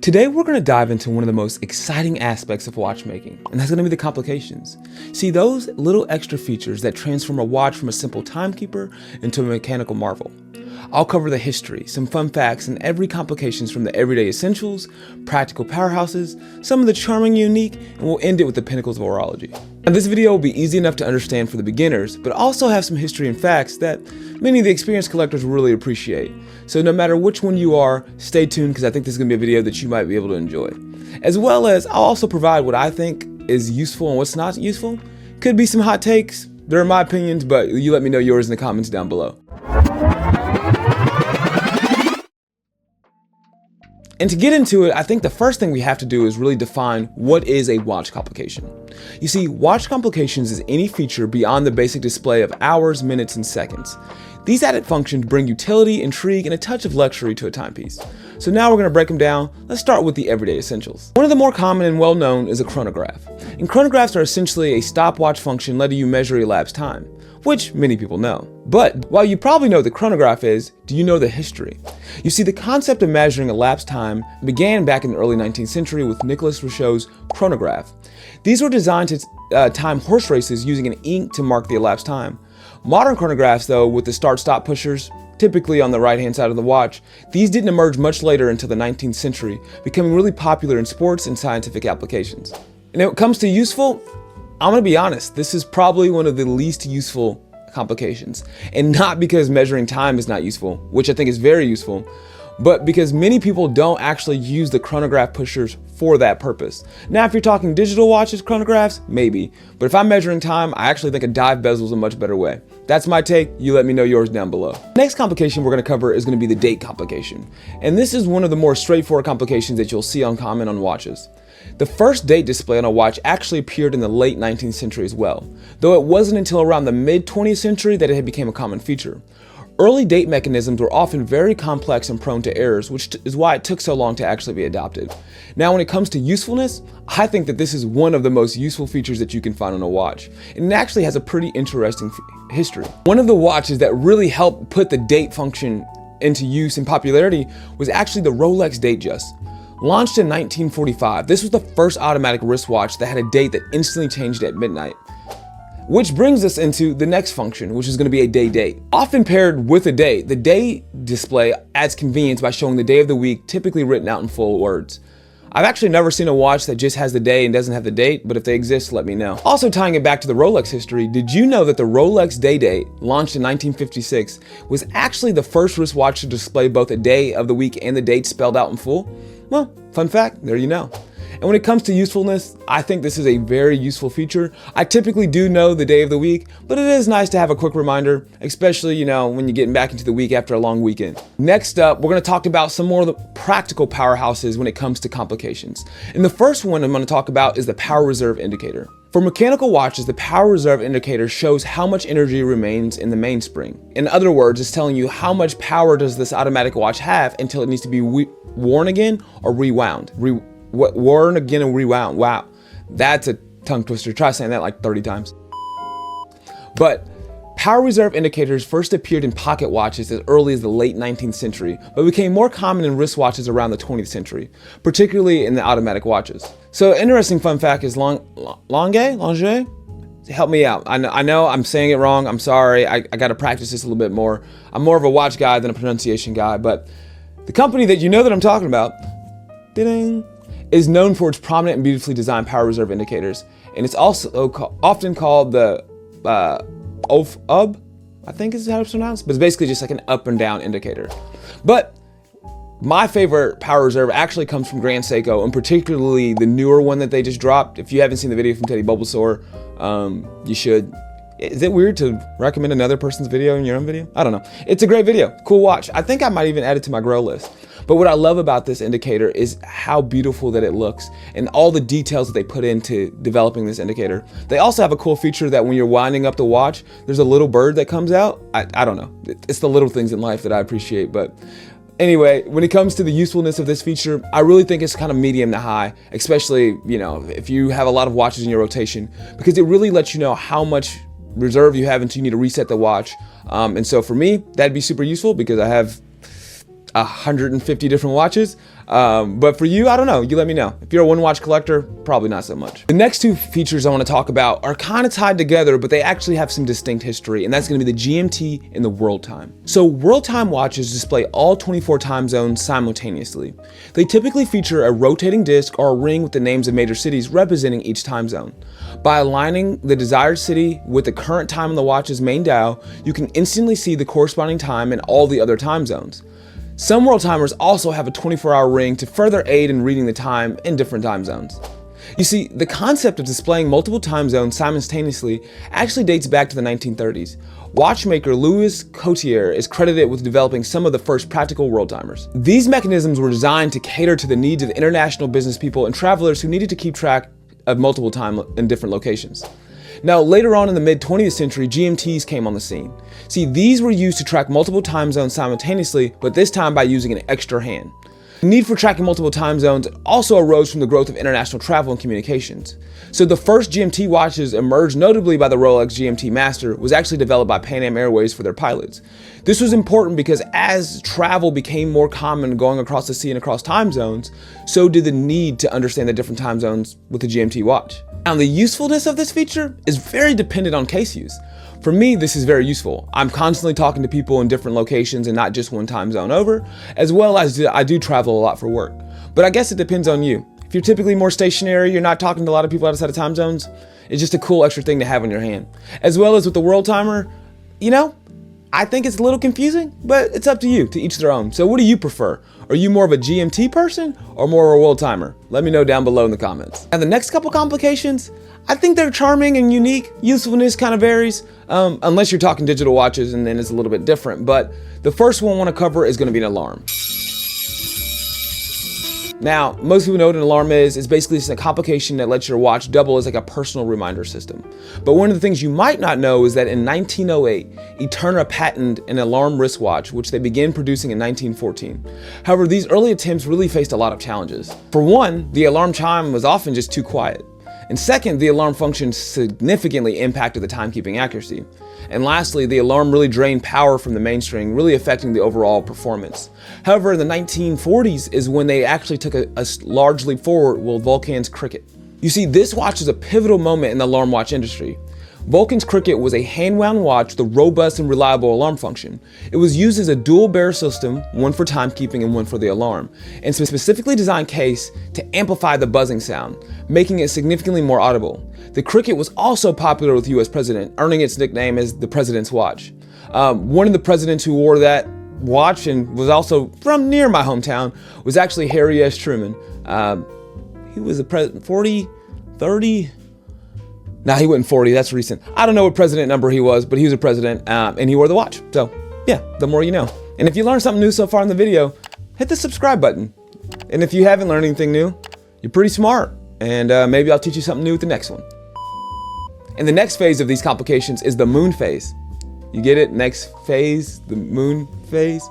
Today we're going to dive into one of the most exciting aspects of watchmaking, and that's going to be the complications. See, those little extra features that transform a watch from a simple timekeeper into a mechanical marvel. I'll cover the history, some fun facts, and every complications from the everyday essentials, practical powerhouses, some of the charming unique, and we'll end it with the pinnacles of horology. Now, this video will be easy enough to understand for the beginners, but also have some history and facts that many of the experienced collectors will really appreciate. So no matter which one you are, stay tuned because I think this is going to be a video that you might be able to enjoy. As well as I'll also provide what I think is useful and what's not useful. Could be some hot takes, they're my opinions, but you let me know yours in the comments down below. And to get into it, I think the first thing we have to do is really define what is a watch complication. You see, watch complications is any feature beyond the basic display of hours, minutes, and seconds. These added functions bring utility, intrigue, and a touch of luxury to a timepiece. So now we're going to break them down. Let's start with the everyday essentials. One of the more common and well-known is a chronograph. And chronographs are essentially a stopwatch function letting you measure elapsed time, which many people know. But while you probably know what the chronograph is, do you know the history? You see, the concept of measuring elapsed time began back in the early 19th century with Nicolas Richeau's chronograph. These were designed to time horse races using an ink to mark the elapsed time. Modern chronographs, though, with the start-stop pushers, typically on the right-hand side of the watch, these didn't emerge much later until the 19th century, becoming really popular in sports and scientific applications. And when it comes to useful, I'm gonna be honest, this is probably one of the least useful complications. And not because measuring time is not useful, which I think is very useful, but because many people don't actually use the chronograph pushers for that purpose. Now, if you're talking digital watches, chronographs, maybe. But if I'm measuring time, I actually think a dive bezel is a much better way. That's my take. You let me know yours down below. Next complication we're gonna cover is gonna be the date complication. And this is one of the more straightforward complications that you'll see common on watches. The first date display on a watch actually appeared in the late 19th century as well, though it wasn't until around the mid 20th century that it had become a common feature. Early date mechanisms were often very complex and prone to errors, which is why it took so long to actually be adopted. Now, when it comes to usefulness, I think that this is one of the most useful features that you can find on a watch, and it actually has a pretty interesting history. One of the watches that really helped put the date function into use and popularity was actually the Rolex Datejust. Launched in 1945, this was the first automatic wristwatch that had a date that instantly changed at midnight. Which brings us into the next function, which is going to be a day date. Often paired with a day, the day display adds convenience by showing the day of the week, typically written out in full words. I've actually never seen a watch that just has the day and doesn't have the date, but if they exist, let me know. Also tying it back to the Rolex history, did you know that the Rolex Day Date, launched in 1956, was actually the first wristwatch to display both a day of the week and the date spelled out in full? Well, fun fact, there you know. And when it comes to usefulness, I think this is a very useful feature. I typically do know the day of the week, but it is nice to have a quick reminder, especially, when you're getting back into the week after a long weekend. Next up, we're gonna talk about some more of the practical powerhouses when it comes to complications. And the first one I'm gonna talk about is the power reserve indicator. For mechanical watches, the power reserve indicator shows how much energy remains in the mainspring. In other words, it's telling you how much power does this automatic watch have until it needs to be worn again or rewound. Worn again and rewound. Wow, that's a tongue twister. Try saying that like 30 times. But power reserve indicators first appeared in pocket watches as early as the late 19th century, but became more common in wristwatches around the 20th century, particularly in the automatic watches. So interesting fun fact is Longe? Help me out. I know I'm saying it wrong. I'm sorry. I got to practice this a little bit more. I'm more of a watch guy than a pronunciation guy, but the company that you know that I'm talking about, ding, is known for its prominent and beautifully designed power reserve indicators, and it's also often called the I think is how it's pronounced, but it's basically just like an up and down indicator. But my favorite power reserve actually comes from Grand Seiko, and particularly the newer one that they just dropped. If you haven't seen the video from Teddy Bulbasaur, you should. Is it weird to recommend another person's video in your own video? I don't know. It's a great video, cool watch. I think I might even add it to my grow list. But what I love about this indicator is how beautiful that it looks and all the details that they put into developing this indicator. They also have a cool feature that when you're winding up the watch, there's a little bird that comes out. I don't know. It's the little things in life that I appreciate. But anyway, when it comes to the usefulness of this feature, I really think it's kind of medium to high, especially, if you have a lot of watches in your rotation, because it really lets you know how much reserve you have until you need to reset the watch. And so for me, that'd be super useful because I have 150 different watches. But for you, I don't know. You let me know. If you're a one watch collector, probably not so much. The next two features I want to talk about are kind of tied together, but they actually have some distinct history, and that's going to be the GMT and the world time. So world time watches display all 24 time zones simultaneously. They typically feature a rotating disc or a ring with the names of major cities representing each time zone. By aligning the desired city with the current time on the watch's main dial, you can instantly see the corresponding time in all the other time zones. Some world timers also have a 24-hour ring to further aid in reading the time in different time zones. You see, the concept of displaying multiple time zones simultaneously actually dates back to the 1930s. Watchmaker Louis Coutier is credited with developing some of the first practical world timers. These mechanisms were designed to cater to the needs of international business people and travelers who needed to keep track of multiple time in different locations. Now, later on in the mid-20th century, GMTs came on the scene. See, these were used to track multiple time zones simultaneously, but this time by using an extra hand. The need for tracking multiple time zones also arose from the growth of international travel and communications. So the first GMT watches, emerged notably by the Rolex GMT Master, was actually developed by Pan Am Airways for their pilots. This was important because as travel became more common going across the sea and across time zones, so did the need to understand the different time zones with the GMT watch. Now, the usefulness of this feature is very dependent on case use. For me, this is very useful. I'm constantly talking to people in different locations and not just one time zone over, as well as I do travel a lot for work. But I guess it depends on you. If you're typically more stationary, you're not talking to a lot of people outside of time zones, it's just a cool extra thing to have in your hand. As well as with the world timer, you know, I think it's a little confusing, but it's up to you, to each their own. So what do you prefer? Are you more of a GMT person or more of a world timer? Let me know down below in the comments. And the next couple complications, I think they're charming and unique. Usefulness kind of varies, unless you're talking digital watches, and then it's a little bit different. But the first one I want to cover is going to be an alarm. Now, most people know what an alarm is. It's basically just a complication that lets your watch double as like a personal reminder system. But one of the things you might not know is that in 1908, Eterna patented an alarm wristwatch, which they began producing in 1914. However, these early attempts really faced a lot of challenges. For one, the alarm chime was often just too quiet. And second, the alarm function significantly impacted the timekeeping accuracy. And lastly, the alarm really drained power from the mainspring, really affecting the overall performance. However, in the 1940s is when they actually took a large leap forward with Vulcain's Cricket. You see, this watch is a pivotal moment in the alarm watch industry. Vulcain's Cricket was a hand-wound watch with a robust and reliable alarm function. It was used as a dual bearer system, one for timekeeping and one for the alarm, and specifically designed case to amplify the buzzing sound, making it significantly more audible. The Cricket was also popular with US president, earning its nickname as the President's Watch. One of the presidents who wore that watch and was also from near my hometown was actually Harry S. Truman. He was a president, 40, 30? Nah, he wasn't 40, that's recent. I don't know what president number he was, but he was a president, and he wore the watch. So yeah, the more you know. And if you learned something new so far in the video, hit the subscribe button. And if you haven't learned anything new, you're pretty smart. And maybe I'll teach you something new with the next one. And the next phase of these complications is the moon phase. You get it? Next phase, the moon phase.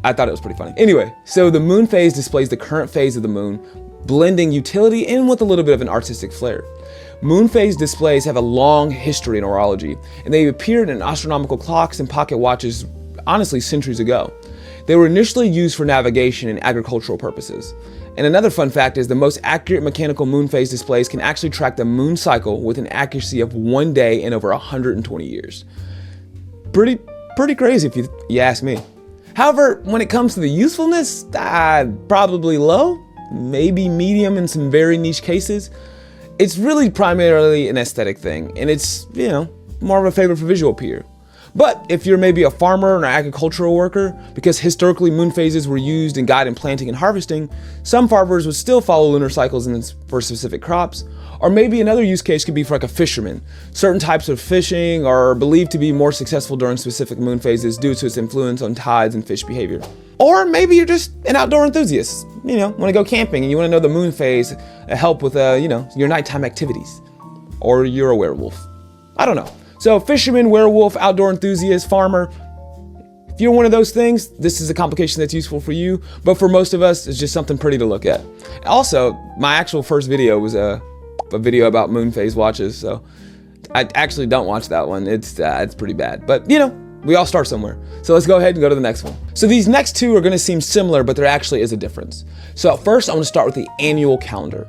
I thought it was pretty funny. Anyway, so the moon phase displays the current phase of the moon, blending utility in with a little bit of an artistic flair. Moon phase displays have a long history in horology, and they appeared in astronomical clocks and pocket watches, honestly, centuries ago. They were initially used for navigation and agricultural purposes. And another fun fact is the most accurate mechanical moon phase displays can actually track the moon cycle with an accuracy of 1 day in over 120 years. Pretty crazy if you ask me. However, when it comes to the usefulness, probably low, maybe medium in some very niche cases. It's really primarily an aesthetic thing, and it's, you know, more of a favor for visual appeal. But if you're maybe a farmer or an agricultural worker, because historically moon phases were used in guiding planting and harvesting, some farmers would still follow lunar cycles for specific crops. Or maybe another use case could be for like a fisherman. Certain types of fishing are believed to be more successful during specific moon phases due to its influence on tides and fish behavior. Or maybe you're just an outdoor enthusiast, you know, want to go camping and you want to know the moon phase, help with, you know, your nighttime activities. Or you're a werewolf. I don't know. So fisherman, werewolf, outdoor enthusiast, farmer, if you're one of those things, this is a complication that's useful for you. But for most of us, it's just something pretty to look at. Also, my actual first video was a video about moon phase watches, so I actually don't watch that one. It's pretty bad, but you know, we all start somewhere. So let's go ahead and go to the next one. So these next two are gonna seem similar, but there actually is a difference. So first, I'm gonna start with the annual calendar.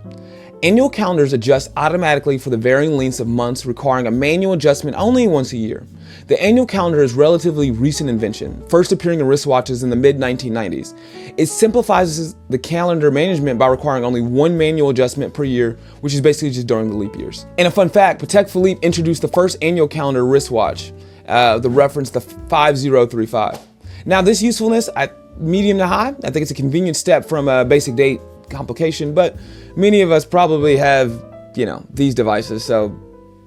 Annual calendars adjust automatically for the varying lengths of months, requiring a manual adjustment only once a year. The annual calendar is a relatively recent invention, first appearing in wristwatches in the mid-1990s. It simplifies the calendar management by requiring only one manual adjustment per year, which is basically just during the leap years. And a fun fact, Patek Philippe introduced the first annual calendar wristwatch, the reference the 5035. Now this usefulness, medium to high, I think it's a convenient step from a basic date complication, but many of us probably have, these devices, so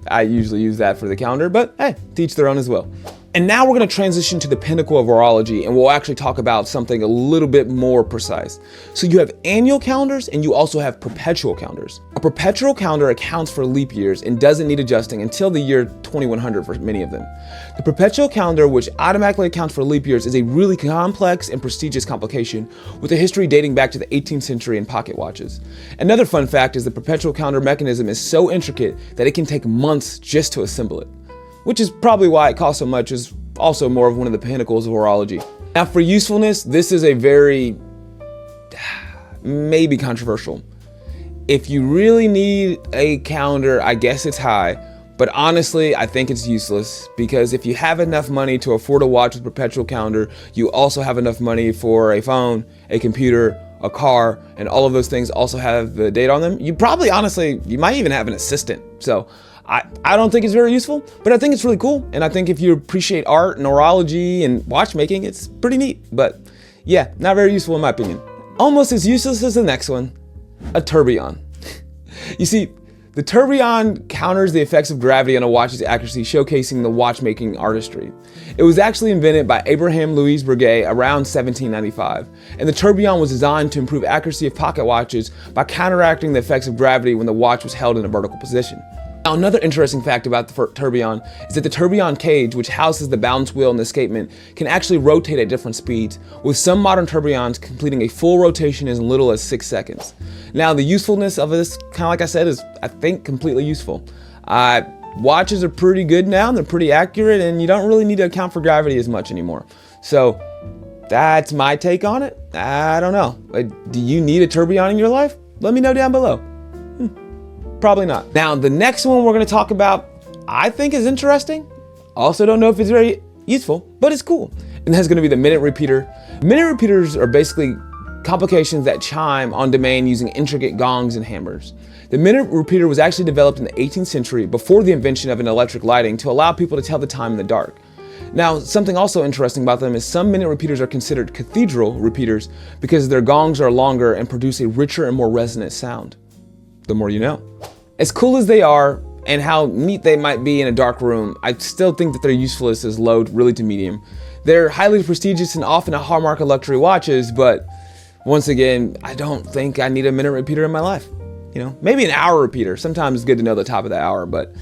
I usually use that for the calendar, but hey, teach their own as well. And now we're going to transition to the pinnacle of horology, and we'll actually talk about something a little bit more precise. So you have annual calendars and you also have perpetual calendars. A perpetual calendar accounts for leap years and doesn't need adjusting until the year 2100 for many of them. The perpetual calendar, which automatically accounts for leap years, is a really complex and prestigious complication with a history dating back to the 18th century in pocket watches. Another fun fact is the perpetual calendar mechanism is so intricate that it can take months just to assemble it, which is probably why it costs so much, is also more of one of the pinnacles of horology. Now for usefulness, this is a very, maybe controversial. If you really need a calendar, I guess it's high, but honestly, I think it's useless, because if you have enough money to afford a watch with perpetual calendar, you also have enough money for a phone, a computer, a car, and all of those things also have the date on them. You probably, honestly, you might even have an assistant. So I don't think it's very useful, but I think it's really cool. And I think if you appreciate art and horology and watchmaking, it's pretty neat. But yeah, not very useful in my opinion. Almost as useless as the next one, a tourbillon. You see, the tourbillon counters the effects of gravity on a watch's accuracy, showcasing the watchmaking artistry. It was actually invented by Abraham Louis Breguet around 1795, and the tourbillon was designed to improve accuracy of pocket watches by counteracting the effects of gravity when the watch was held in a vertical position. Now, another interesting fact about the tourbillon is that the tourbillon cage, which houses the balance wheel and the escapement, can actually rotate at different speeds, with some modern tourbillons completing a full rotation in as little as 6 seconds. Now, the usefulness of this, kind of like I said, is, I think, completely useful. Watches are pretty good now, and they're pretty accurate, and you don't really need to account for gravity as much anymore. So that's my take on it. I don't know. Do you need a tourbillon in your life? Let me know down below. Probably not. Now, the next one we're going to talk about, I think is interesting. Also don't know if it's very useful, but it's cool. And that's going to be the minute repeater. Minute repeaters are basically complications that chime on demand using intricate gongs and hammers. The minute repeater was actually developed in the 18th century before the invention of an electric lighting to allow people to tell the time in the dark. Now, something also interesting about them is some minute repeaters are considered cathedral repeaters because their gongs are longer and produce a richer and more resonant sound. The more you know. As cool as they are and how neat they might be in a dark room, I still think that their usefulness is low, really to medium. They're highly prestigious and often a hallmark of luxury watches, but once again, I don't think I need a minute repeater in my life. Maybe an hour repeater. Sometimes it's good to know the top of the hour, but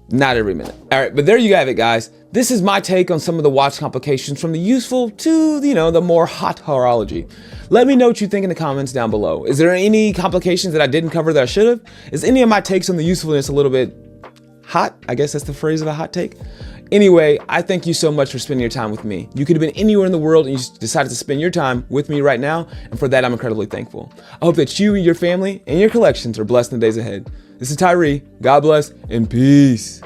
not every minute. All right, but there you have it, guys. This is my take on some of the watch complications, from the useful to, the more hot horology. Let me know what you think in the comments down below. Is there any complications that I didn't cover that I should have? Is any of my takes on the usefulness a little bit hot? I guess that's the phrase of a hot take. Anyway, I thank you so much for spending your time with me. You could have been anywhere in the world and you just decided to spend your time with me right now, and for that I'm incredibly thankful. I hope that you, your family, and your collections are blessed in the days ahead. This is Tyree. God bless and peace.